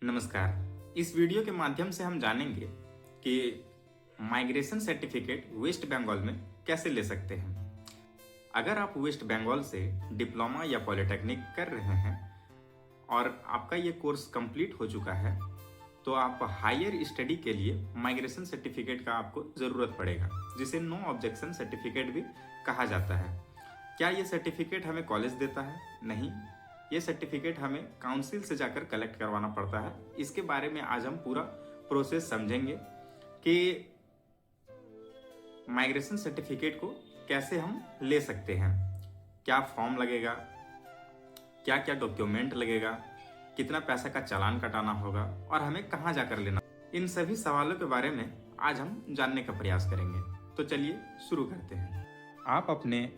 नमस्कार। इस वीडियो के माध्यम से हम जानेंगे कि माइग्रेशन सर्टिफिकेट वेस्ट बंगाल में कैसे ले सकते हैं। अगर आप वेस्ट बंगाल से डिप्लोमा या पॉलिटेक्निक कर रहे हैं और आपका ये कोर्स कंप्लीट हो चुका है तो आप हायर स्टडी के लिए माइग्रेशन सर्टिफिकेट का आपको ज़रूरत पड़ेगा, जिसे नो ऑब्जेक्शन सर्टिफिकेट भी कहा जाता है। क्या ये सर्टिफिकेट हमें कॉलेज देता है? नहीं, ये सर्टिफिकेट हमें काउंसिल से जाकर कलेक्ट करवाना पड़ता है। इसके बारे में आज हम पूरा प्रोसेस समझेंगे कि माइग्रेशन सर्टिफिकेट को कैसे हम ले सकते हैं, क्या फॉर्म लगेगा, क्या क्या डॉक्यूमेंट लगेगा, कितना पैसा का चालान कटाना होगा और हमें कहाँ जाकर लेना। इन सभी सवालों के बारे में आज हम जानने का प्रयास करेंगे। तो चलिए शुरू करते हैं। आप अपने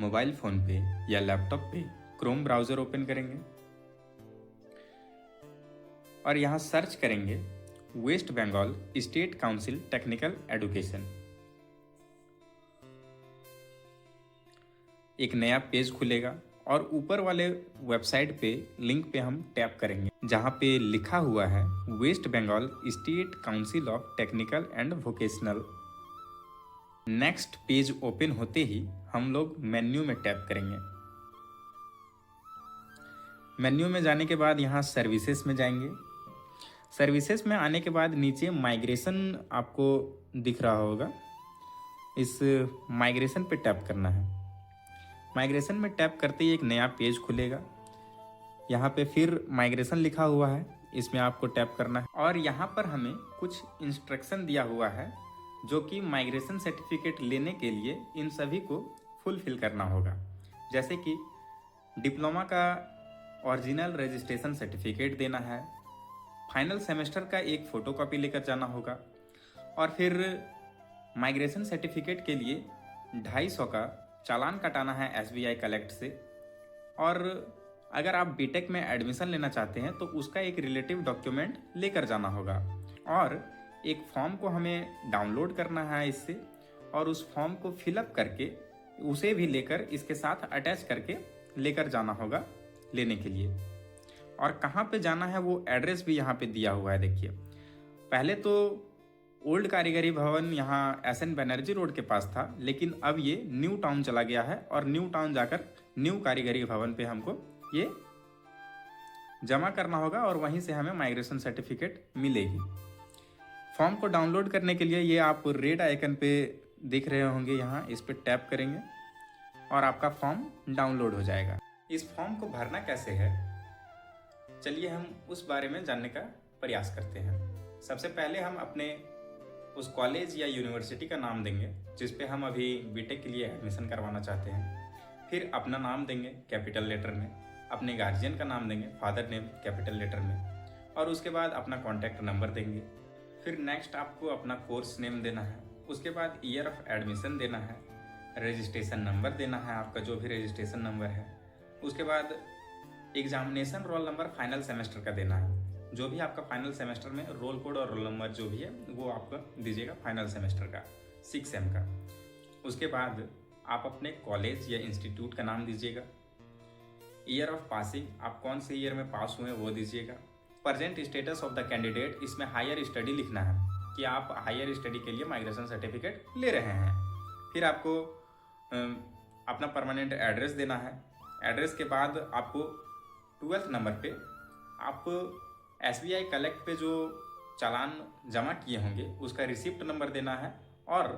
मोबाइल फ़ोन पे या लैपटॉप पे क्रोम ब्राउज़र ओपन करेंगे और यहाँ सर्च करेंगे West Bengal State Council Technical Education. एक नया पेज खुलेगा और ऊपर वाले वेबसाइट पे लिंक पे हम टैप करेंगे जहाँ पे लिखा हुआ है West Bengal State Council of Technical and Vocational. Next page open होते ही हम लोग मेन्यू में टैप करेंगे। मेन्यू में जाने के बाद यहाँ सर्विसेज में जाएंगे। सर्विसेज में आने के बाद नीचे माइग्रेशन आपको दिख रहा होगा, इस माइग्रेशन पे टैप करना है। माइग्रेशन में टैप करते ही एक नया पेज खुलेगा। यहाँ पे फिर माइग्रेशन लिखा हुआ है, इसमें आपको टैप करना है और यहाँ पर हमें कुछ इंस्ट्रक्शन दिया हुआ है जो कि माइग्रेशन सर्टिफिकेट लेने के लिए इन सभी को फुलफिल करना होगा। जैसे कि डिप्लोमा का ओरिजिनल रजिस्ट्रेशन सर्टिफिकेट देना है, फाइनल सेमेस्टर का एक फ़ोटोकॉपी लेकर जाना होगा और फिर माइग्रेशन सर्टिफिकेट के लिए 250 का चालान कटाना है SBI कलेक्ट से। और अगर आप बीटेक में एडमिशन लेना चाहते हैं तो उसका एक रिलेटिव डॉक्यूमेंट लेकर जाना होगा और एक फॉर्म को हमें डाउनलोड करना है इससे, और उस फॉर्म को फिलअप करके उसे भी लेकर इसके साथ अटैच करके लेकर जाना होगा लेने के लिए। और कहाँ पे जाना है वो एड्रेस भी यहाँ पे दिया हुआ है। देखिए, पहले तो ओल्ड कारीगरी भवन यहाँ SN बनर्जी रोड के पास था, लेकिन अब ये न्यू टाउन चला गया है और न्यू टाउन जाकर न्यू कारीगरी भवन पे हमको ये जमा करना होगा और वहीं से हमें माइग्रेशन सर्टिफिकेट मिलेगी। फॉर्म को डाउनलोड करने के लिए ये आप रेड आइकन पे देख रहे होंगे, यहाँ इस पर टैप करेंगे और आपका फॉर्म डाउनलोड हो जाएगा। इस फॉर्म को भरना कैसे है, चलिए हम उस बारे में जानने का प्रयास करते हैं। सबसे पहले हम अपने उस कॉलेज या यूनिवर्सिटी का नाम देंगे जिस पे हम अभी बीटेक के लिए एडमिशन करवाना चाहते हैं। फिर अपना नाम देंगे कैपिटल लेटर में, अपने गार्जियन का नाम देंगे फादर नेम कैपिटल लेटर में, और उसके बाद अपना कॉन्टैक्ट नंबर देंगे। फिर नेक्स्ट आपको अपना कोर्स नेम देना है, उसके बाद ईयर ऑफ एडमिशन देना है, रजिस्ट्रेशन नंबर देना है आपका जो भी रजिस्ट्रेशन नंबर है, उसके बाद examination roll number final semester का देना है, जो भी आपका फाइनल सेमेस्टर में रोल कोड और रोल नंबर जो भी है वो आपका दीजिएगा फाइनल सेमेस्टर का 6 का। उसके बाद आप अपने कॉलेज या इंस्टीट्यूट का नाम दीजिएगा, ईयर ऑफ पासिंग आप कौन से ईयर में पास हुए वो दीजिएगा, present status of the candidate, इसमें हायर स्टडी लिखना है कि आप हायर स्टडी के लिए माइग्रेशन सर्टिफिकेट ले रहे हैं। फिर आपको अपना परमानेंट एड्रेस देना है। एड्रेस के बाद आपको 12th नंबर पे आप SBI कलेक्ट पे जो चालान जमा किए होंगे उसका रिसिप्ट नंबर देना है और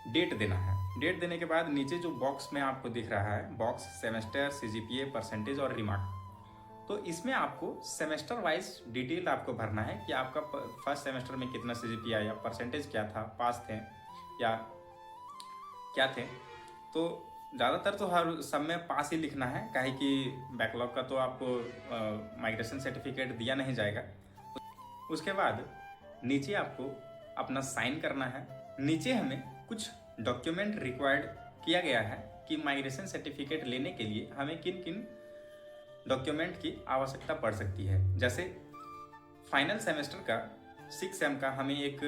डेट देना है। डेट देने के बाद नीचे जो बॉक्स में आपको दिख रहा है बॉक्स सेमेस्टर, CGPA, परसेंटेज और रिमार्क, तो इसमें आपको सेमेस्टर वाइज डिटेल आपको भरना है कि आपका फर्स्ट सेमेस्टर में कितना CGPA आया, परसेंटेज क्या था, पास थे या क्या थे। तो ज़्यादातर तो हर सब में पास ही लिखना है, काहे कि बैकलॉग का तो आपको माइग्रेशन सर्टिफिकेट दिया नहीं जाएगा। उसके बाद नीचे आपको अपना साइन करना है। नीचे हमें कुछ डॉक्यूमेंट रिक्वायर्ड किया गया है कि माइग्रेशन सर्टिफिकेट लेने के लिए हमें किन किन डॉक्यूमेंट की आवश्यकता पड़ सकती है। जैसे फाइनल सेमेस्टर का 6 का हमें एक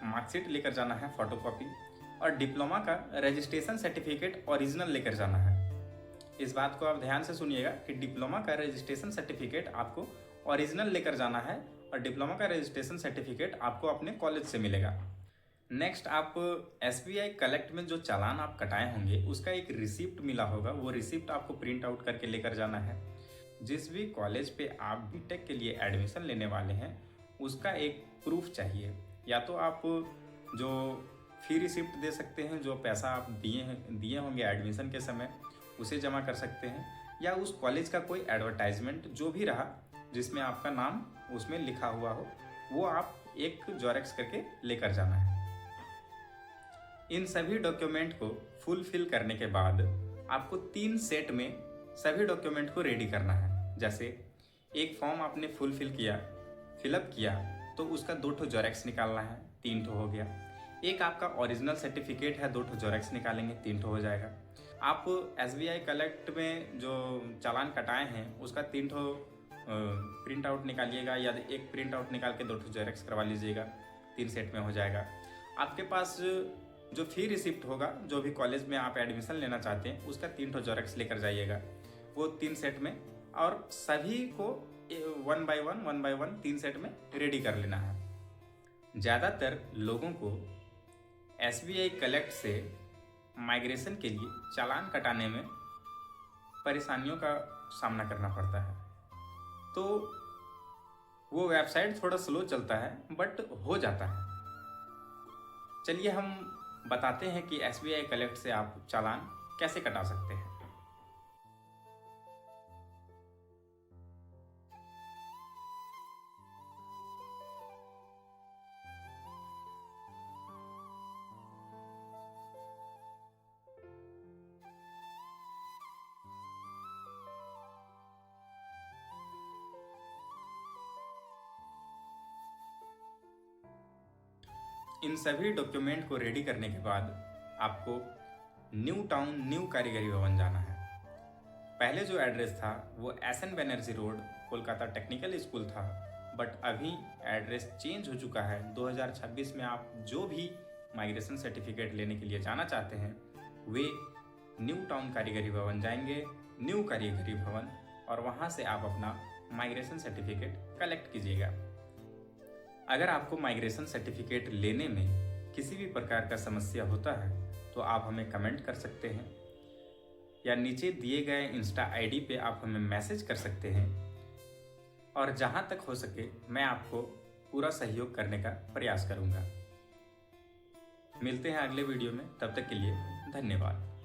मार्कशीट लेकर जाना है फोटोकॉपी, और डिप्लोमा का रजिस्ट्रेशन सर्टिफिकेट ओरिजिनल लेकर जाना है। इस बात को आप ध्यान से सुनिएगा कि डिप्लोमा का रजिस्ट्रेशन सर्टिफिकेट आपको ओरिजिनल लेकर जाना है और डिप्लोमा का रजिस्ट्रेशन सर्टिफिकेट आपको अपने कॉलेज से मिलेगा। नेक्स्ट, आप SBI कलेक्ट में जो चालान आप कटाए होंगे उसका एक रिसिप्ट मिला होगा, वो रिसिप्ट आपको प्रिंट आउट करके लेकर जाना है। जिस भी कॉलेज पे आप बीटेक के लिए एडमिशन लेने वाले हैं उसका एक प्रूफ चाहिए। या तो आप जो फी रिसिप्ट दे सकते हैं, जो पैसा आप दिए होंगे एडमिशन के समय, उसे जमा कर सकते हैं, या उस कॉलेज का कोई एडवर्टाइजमेंट जो भी रहा जिसमें आपका नाम उसमें लिखा हुआ हो, वो आप एक जेरॉक्स करके लेकर जाना है। इन सभी डॉक्यूमेंट को फुलफिल करने के बाद आपको 3 सेट में सभी डॉक्यूमेंट को रेडी करना है। जैसे एक फॉर्म आपने फुलफिल किया, फिलअप किया, तो उसका 2 ठो जेरॉक्स निकालना है, 3 ठो हो गया। एक आपका ओरिजिनल सर्टिफिकेट है, 2 ठो जेरॉक्स निकालेंगे, 3 ठो हो जाएगा। आप SBI कलेक्ट में जो चालान कटाए हैं उसका 3 ठो प्रिंट आउट निकालिएगा, या एक प्रिंट आउट निकाल के 2 ठो जेरॉक्स करवा लीजिएगा, 3 सेट में हो जाएगा। आपके पास जो फी रिसिप्ट होगा, जो भी कॉलेज में आप एडमिशन लेना चाहते हैं, उसका 3 ठो जेरॉक्स लेकर जाइएगा, वो 3 सेट में, और सभी को 1 बाय 1 3 सेट में रेडी कर लेना है। ज़्यादातर लोगों को SBI कलेक्ट से माइग्रेशन के लिए चालान कटाने में परेशानियों का सामना करना पड़ता है। तो वो वेबसाइट थोड़ा स्लो चलता है, बट हो जाता है। चलिए हम बताते हैं कि SBI कलेक्ट से आप चालान कैसे कटा सकते हैं। इन सभी डॉक्यूमेंट को रेडी करने के बाद आपको न्यू टाउन न्यू कारीगरी भवन जाना है। पहले जो एड्रेस था वो SN Banerjee road Kolkata technical school था, बट अभी एड्रेस चेंज हो चुका है। 2026 में आप जो भी माइग्रेशन सर्टिफिकेट लेने के लिए जाना चाहते हैं वे न्यू टाउन कारीगरी भवन जाएंगे, न्यू कारीगरी भवन, और वहाँ से आप अपना माइग्रेशन सर्टिफिकेट कलेक्ट कीजिएगा। अगर आपको माइग्रेशन सर्टिफिकेट लेने में किसी भी प्रकार का समस्या होता है तो आप हमें कमेंट कर सकते हैं, या नीचे दिए गए इंस्टा ID पे आप हमें मैसेज कर सकते हैं, और जहाँ तक हो सके मैं आपको पूरा सहयोग करने का प्रयास करूँगा। मिलते हैं अगले वीडियो में, तब तक के लिए धन्यवाद।